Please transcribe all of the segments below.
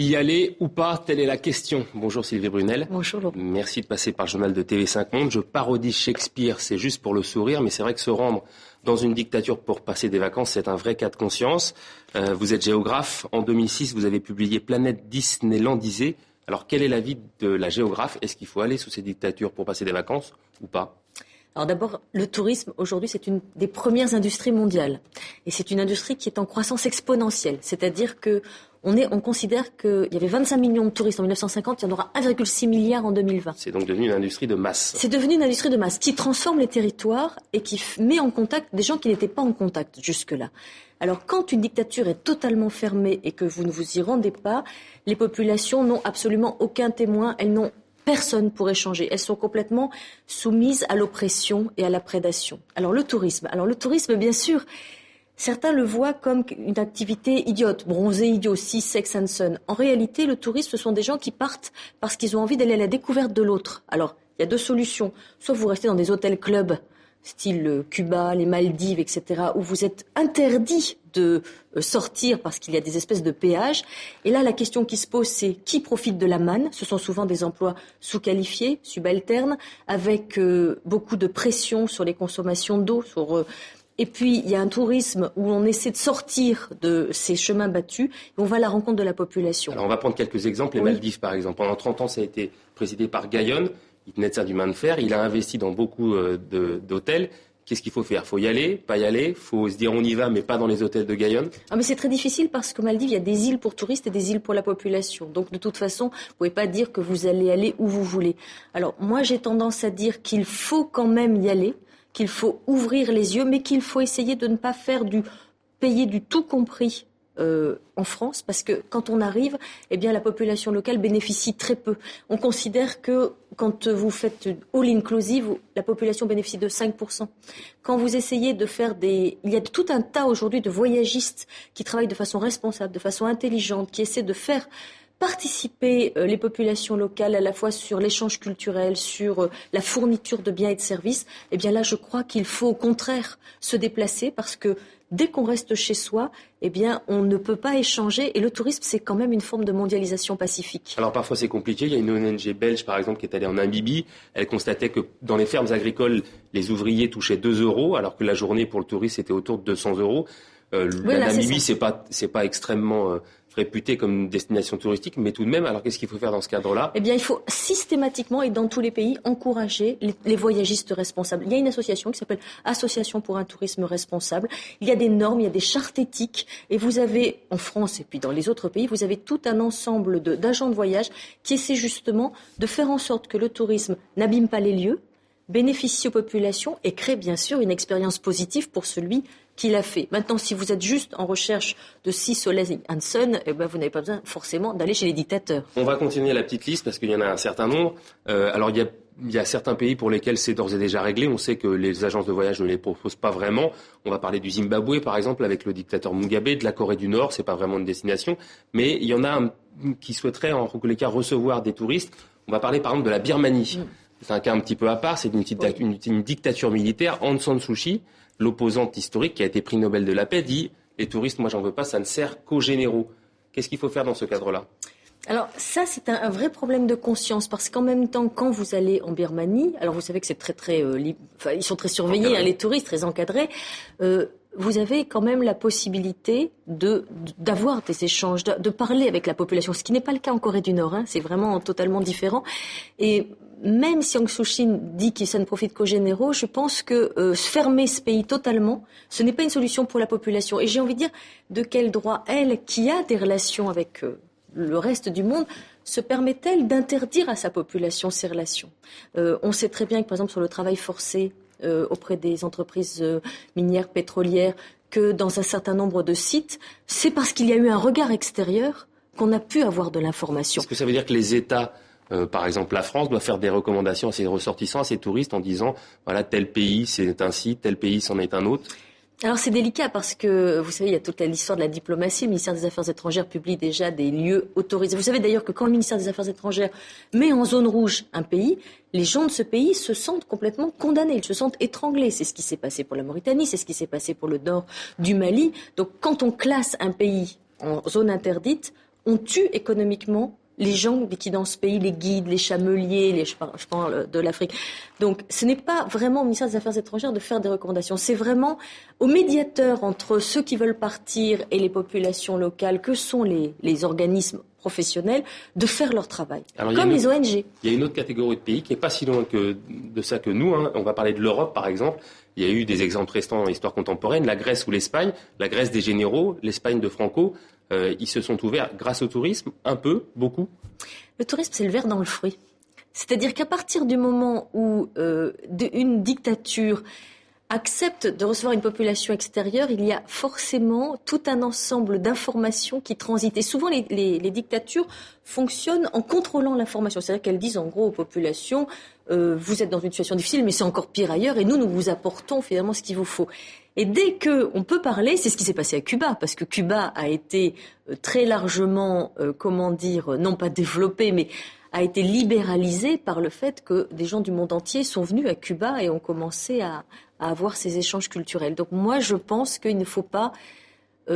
Y aller ou pas, telle est la question. Bonjour Sylvie Brunel. Bonjour Laurent. Merci de passer par le journal de TV5 Monde. Je parodie Shakespeare, c'est juste pour le sourire, mais c'est vrai que se rendre dans une dictature pour passer des vacances, c'est un vrai cas de conscience. Vous êtes géographe. En 2006, vous avez publié Planète Disneylandisée. Alors, quel est l'avis de la géographe ? Est-ce qu'il faut aller sous ces dictatures pour passer des vacances ou pas ? Alors d'abord, le tourisme, aujourd'hui, c'est une des premières industries mondiales. Et c'est une industrie qui est en croissance exponentielle. C'est-à-dire que on considère qu'il y avait 25 millions de touristes en 1950, il y en aura 1,6 milliard en 2020. C'est donc devenu une industrie de masse. C'est devenu une industrie de masse qui transforme les territoires et qui met en contact des gens qui n'étaient pas en contact jusque-là. Alors quand une dictature est totalement fermée et que vous ne vous y rendez pas, les populations n'ont absolument aucun témoin, elles n'ont personne pour échanger. Elles sont complètement soumises à l'oppression et à la prédation. Alors le tourisme, bien sûr, certains le voient comme une activité idiote, bronzé idiot, Sea, Sex and Sun. En réalité, le tourisme, ce sont des gens qui partent parce qu'ils ont envie d'aller à la découverte de l'autre. Alors, il y a deux solutions. Soit vous restez dans des hôtels-clubs, style Cuba, les Maldives, etc., où vous êtes interdit de sortir parce qu'il y a des espèces de péages. Et là, la question qui se pose, c'est qui profite de la manne ? Ce sont souvent des emplois sous-qualifiés, subalternes, avec beaucoup de pression sur les consommations d'eau, Et puis, il y a un tourisme où on essaie de sortir de ces chemins battus et on va à la rencontre de la population. Alors, on va prendre quelques exemples. Les Maldives, par exemple. Pendant 30 ans, ça a été présidé par Guyonne. Il tenait de ça du main de fer. Il a investi dans beaucoup d'hôtels. Qu'est-ce qu'il faut faire ? Il faut y aller, pas y aller. Il faut se dire on y va, mais pas dans les hôtels de Guyonne. Mais c'est très difficile parce qu'aux Maldives, il y a des îles pour touristes et des îles pour la population. Donc, de toute façon, vous ne pouvez pas dire que vous allez aller où vous voulez. Alors, moi, j'ai tendance à dire qu'il faut quand même y aller, qu'il faut ouvrir les yeux, mais qu'il faut essayer de ne pas faire payer du tout compris en France, parce que quand on arrive, la population locale bénéficie très peu. On considère que quand vous faites all inclusive, la population bénéficie de 5%. Quand vous essayez de faire il y a tout un tas aujourd'hui de voyagistes qui travaillent de façon responsable, de façon intelligente, qui essaient de faire participer les populations locales à la fois sur l'échange culturel, sur la fourniture de biens et de services, là, je crois qu'il faut au contraire se déplacer parce que dès qu'on reste chez soi, on ne peut pas échanger. Et le tourisme, c'est quand même une forme de mondialisation pacifique. Alors parfois c'est compliqué. Il y a une ONG belge, par exemple, qui est allée en Namibie. Elle constatait que dans les fermes agricoles, les ouvriers touchaient 2 €, alors que la journée pour le touriste, c'était autour de 200 €. La Namibie, c'est pas extrêmement réputé comme une destination touristique, mais tout de même, alors qu'est-ce qu'il faut faire dans ce cadre-là ? Il faut systématiquement et dans tous les pays encourager les voyagistes responsables. Il y a une association qui s'appelle Association pour un tourisme responsable. Il y a des normes, il y a des chartes éthiques et vous avez, en France et puis dans les autres pays, vous avez tout un ensemble d'agents de voyage qui essaient justement de faire en sorte que le tourisme n'abîme pas les lieux, bénéficie aux populations et crée bien sûr une expérience positive pour celui qui l'a fait. Maintenant, si vous êtes juste en recherche de Sea, Soleil and Sun, vous n'avez pas besoin forcément d'aller chez les dictateurs. On va continuer la petite liste parce qu'il y en a un certain nombre. Alors, il y a certains pays pour lesquels c'est d'ores et déjà réglé. On sait que les agences de voyage ne les proposent pas vraiment. On va parler du Zimbabwe, par exemple, avec le dictateur Mugabe, de la Corée du Nord. C'est pas vraiment une destination. Mais il y en a qui souhaiteraient, en tous les cas, recevoir des touristes. On va parler, par exemple, de la Birmanie. C'est un cas un petit peu à part. C'est une dictature militaire. Aung San Suu Kyi, l'opposante historique qui a été prix Nobel de la paix, dit « Les touristes, moi, j'en veux pas, ça ne sert qu'aux généraux ». Qu'est-ce qu'il faut faire dans ce cadre-là ? Alors ça, c'est un vrai problème de conscience parce qu'en même temps, quand vous allez en Birmanie, alors vous savez que c'est ils sont très surveillés, les touristes, très encadrés. Vous avez quand même la possibilité d'avoir des échanges, de parler avec la population, ce qui n'est pas le cas en Corée du Nord. C'est vraiment totalement différent. Et même si Aung San Suu Kyi dit que ça ne profite qu'aux généraux, je pense que fermer ce pays totalement, ce n'est pas une solution pour la population. Et j'ai envie de dire, de quel droit elle, qui a des relations avec le reste du monde, se permet-elle d'interdire à sa population ces relations ? On sait très bien que, par exemple, sur le travail forcé auprès des entreprises minières, pétrolières, que dans un certain nombre de sites, c'est parce qu'il y a eu un regard extérieur qu'on a pu avoir de l'information. Est-ce que ça veut dire que les États, par exemple la France, doit faire des recommandations à ses ressortissants, à ses touristes, en disant voilà, tel pays c'est un site, tel pays c'en est un autre ? Alors c'est délicat parce que, vous savez, il y a toute l'histoire de la diplomatie. Le ministère des Affaires étrangères publie déjà des lieux autorisés. Vous savez d'ailleurs que quand le ministère des Affaires étrangères met en zone rouge un pays, les gens de ce pays se sentent complètement condamnés, ils se sentent étranglés. C'est ce qui s'est passé pour la Mauritanie, c'est ce qui s'est passé pour le nord du Mali. Donc quand on classe un pays en zone interdite, on tue économiquement les gens qui dans ce pays, les guides, les chameliers, je parle de l'Afrique. Donc ce n'est pas vraiment au ministère des Affaires étrangères de faire des recommandations, c'est vraiment aux médiateurs entre ceux qui veulent partir et les populations locales, que sont les organismes professionnels, de faire leur travail, alors, comme les ONG. Il y a une autre catégorie de pays qui n'est pas si loin de ça que nous. On va parler de l'Europe, par exemple. Il y a eu des exemples restants dans l'histoire contemporaine, la Grèce ou l'Espagne, la Grèce des généraux, l'Espagne de Franco. Ils se sont ouverts grâce au tourisme, un peu, beaucoup. Le tourisme, c'est le ver dans le fruit. C'est-à-dire qu'à partir du moment où une dictature accepte de recevoir une population extérieure, il y a forcément tout un ensemble d'informations qui transitent. Et souvent, les dictatures fonctionnent en contrôlant l'information. C'est-à-dire qu'elles disent en gros aux populations, vous êtes dans une situation difficile, mais c'est encore pire ailleurs, et nous vous apportons finalement ce qu'il vous faut. Et dès qu'on peut parler, c'est ce qui s'est passé à Cuba, parce que Cuba a été très largement, non pas développé, mais a été libéralisé par le fait que des gens du monde entier sont venus à Cuba et ont commencé à avoir ces échanges culturels. Donc moi, je pense qu'il ne faut pas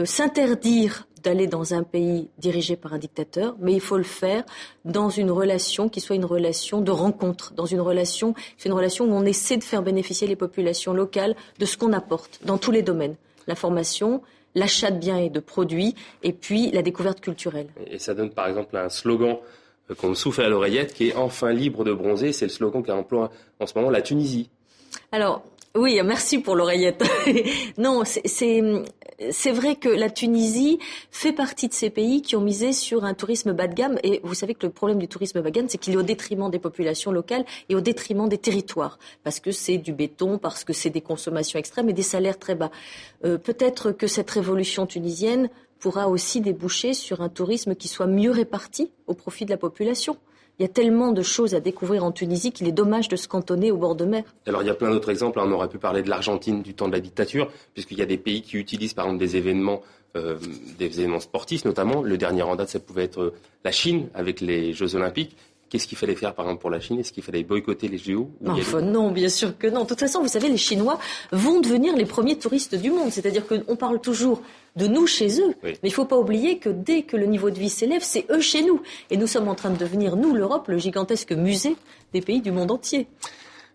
s'interdire d'aller dans un pays dirigé par un dictateur, mais il faut le faire dans une relation qui soit une relation de rencontre, dans une relation où on essaie de faire bénéficier les populations locales de ce qu'on apporte dans tous les domaines. L'information, l'achat de biens et de produits, et puis la découverte culturelle. Et ça donne par exemple un slogan qu'on me souffle à l'oreillette, qui est « Enfin libre de bronzer ». C'est le slogan qu'emploie en ce moment la Tunisie. Alors, oui, merci pour l'oreillette. Non, c'est vrai que la Tunisie fait partie de ces pays qui ont misé sur un tourisme bas de gamme. Et vous savez que le problème du tourisme bas de gamme, c'est qu'il est au détriment des populations locales et au détriment des territoires. Parce que c'est du béton, parce que c'est des consommations extrêmes et des salaires très bas. Peut-être que cette révolution tunisienne pourra aussi déboucher sur un tourisme qui soit mieux réparti au profit de la population. Il y a tellement de choses à découvrir en Tunisie qu'il est dommage de se cantonner au bord de mer. Alors il y a plein d'autres exemples. On aurait pu parler de l'Argentine du temps de la dictature, puisqu'il y a des pays qui utilisent par exemple des événements sportifs notamment. Le dernier en date, ça pouvait être la Chine avec les Jeux Olympiques. Qu'est-ce qu'il fallait faire, par exemple, pour la Chine ? Est-ce qu'il fallait boycotter les JO ? Non, bien sûr que non. De toute façon, vous savez, les Chinois vont devenir les premiers touristes du monde. C'est-à-dire qu'on parle toujours de nous chez eux. Oui. Mais il ne faut pas oublier que dès que le niveau de vie s'élève, c'est eux chez nous. Et nous sommes en train de devenir, nous, l'Europe, le gigantesque musée des pays du monde entier.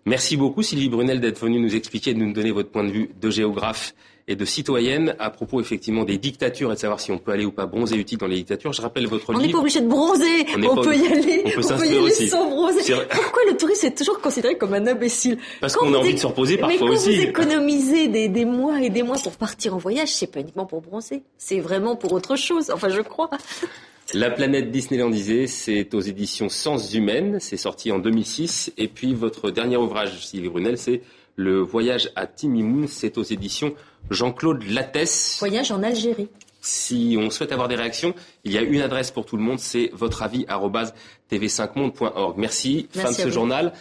Merci beaucoup, Sylvie Brunel, d'être venue nous expliquer, de nous donner votre point de vue de géographe et de citoyenne à propos effectivement des dictatures et de savoir si on peut aller ou pas bronzer utile dans les dictatures. Je rappelle votre livre. On n'est pas obligé de bronzer, on peut y aller, on peut y aller sans bronzer. Pourquoi le tourisme est toujours considéré comme un imbécile ? Parce qu'on a envie de se reposer parfois aussi. Mais quand vous économisez des mois et des mois pour partir en voyage, c'est pas uniquement pour bronzer, c'est vraiment pour autre chose, enfin je crois. La planète disneylandisée, c'est aux éditions Sens Humaines, c'est sorti en 2006. Et puis votre dernier ouvrage, Sylvie Brunel, c'est Le voyage à Timimoun, c'est aux éditions Jean-Claude Lattès. Voyage en Algérie. Si on souhaite avoir des réactions, il y a une adresse pour tout le monde, c'est votreavis@tv5monde.org. Merci. Fin de ce journal.